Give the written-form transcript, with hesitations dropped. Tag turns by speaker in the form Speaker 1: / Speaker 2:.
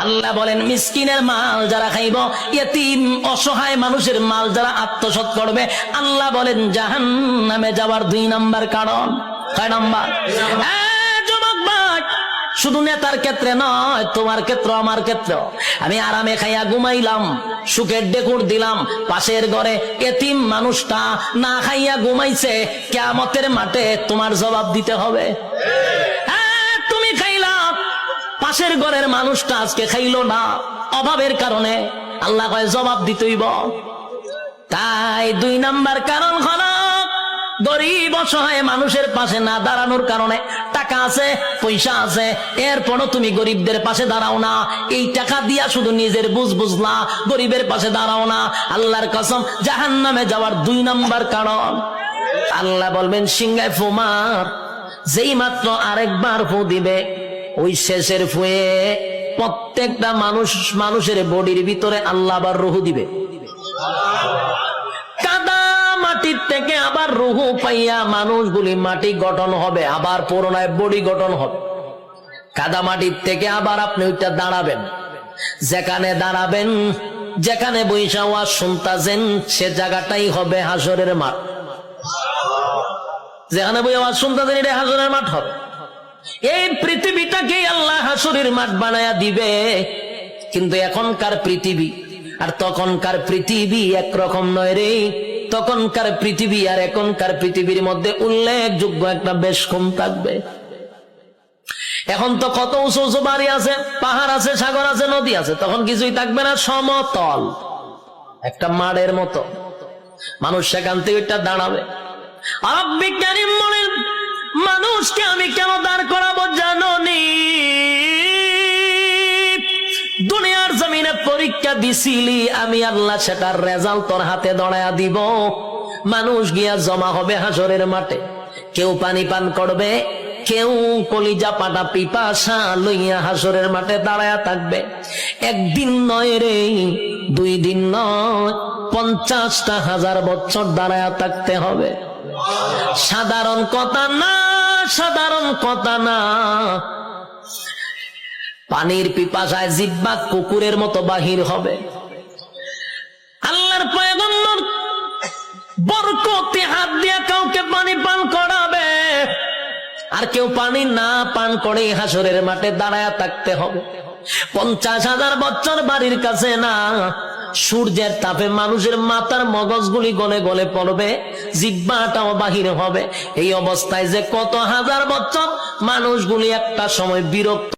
Speaker 1: আল্লাহ বলেন মিসকিনের মাল যারা খাইব, ইয়েতিম অসহায় মানুষের মাল যারা আত্মসাৎ করবে, আল্লাহ বলেন জাহান্নামে যাওয়ার 2 নাম্বার কারণ। কয় নাম্বার? যুবক ভাই, শুধু নেতার ক্ষেত্রে নয়, তোমার ক্ষেত্র আমার ক্ষেত্র। আমি আরামে খাইয়া ঘুমাইলাম, সুখের ডেকুর দিলাম, পাশের ঘরে এতিম মানুষটা না খাইয়া ঘুমাইছে, কিয়ামতের মাঠে তোমার জবাব দিতে হবে। তুমি খাইলা, পাশের ঘরের মানুষটা আজকে খাইলো না অভাবের কারণে, আল্লাহ কয় জবাব দিতেইব। তাই 2 নাম্বার কারণ হলো গরিব অসহায় মানুষের পাশে না দাঁড়ানোর কারণে। টাকা আছে, পয়সা আছে, এরপরও তুমি গরিবদের পাশে দাঁড়াও না। এই টাকা দিয়া শুধু নিজের বুঝলা, গরিবের পাশে দাঁড়াও না। আল্লাহর কসম, জাহান্নামে যাওয়ার 2 নাম্বার কারণ। আল্লাহ বলবেন সিংহায় ফু মার, যেই মাত্র আরেকবার ফু দিবে, ওই শেষের ফুয়ে প্রত্যেকটা মানুষের বডির ভিতরে আল্লাহ আবার রুহু দিবে। কাদা মাটির থেকে আবার রুহু পাইয়া মানুষগুলি মাটি গঠন হবে, আবার পুনরায় বডি গঠন হবে। কাদা মাটির থেকে আবার আপনি ওইটা দাঁড়াবেন, যেখানে দাঁড়াবেন, যেখানে বৈশা ওয়াজ শুনতাছেন, সে জায়গাটাই হবে হাসরের মাঠ। যেখানে বই আওয়াজ শুনতাছেন, এটা হাসরের মাঠ হবে। এই পৃথিবীটাকে আল্লাহ হাসরের মাঠ বানায়া দিবে। কিন্তু এখনকার পৃথিবী আর তখনকার পৃথিবী একরকম নয় রে। তখনকার পৃথিবী আর এখনকার পৃথিবীর মধ্যে উল্লেখযোগ্য একটা বেশ কম থাকবে। এখন তো কত উঁচু উঁচু বাড়ি আছে, পাহাড় আছে, সাগর আছে, নদী আছে, তখন কিছুই থাকবে না, সমতল একটা মাঠের মতো। মানুষ সেখান থেকে এটা দাঁড়াবে। আর বিজ্ঞানী বলেন, মানুষকে আমি কেন দাঁড় করাবো জানো নি? দুনিয়ার জমিনে পরীক্ষা দিছিলি, আমি আল্লাহ সেটার রেজাল্ট তোর হাতে ধরায়া দিব। মানুষ গিয়া জমা হবে হাসরের মাঠে, কেউ পানি পান করবে, কেউ কলিজা পাটা পিপাসা লইয়া হাসরের মাঠে দাঁড়ায়া থাকবে। 1 দিন নয় রে, 2 দিন নয়, 50,000 বছর দাঁড়ায়া থাকতে হবে। সাধারণ কথা না, সাধারণ কথা না। পানির পিপাসায় জিহ্বা কুকুরের মতো বাহির হবে। আল্লাহর পয়গম্বর বরকতে হাত দিয়ে কাউকে পানি পান করাবে, আর কেউ পানি না পান করে হাসরের মাঠে দাঁড়ায়া থাকতে হবে। 50,000 বছর বাড়ির কাছে না, সূর্যের তাপে মানুষের মাথার মগজগুলি গলে গলে পড়বে, জিহ্বাটাও বাহির হবে। এই অবস্থায় যে কত হাজার বছর মানুষগুলি একটা সময় বিরক্ত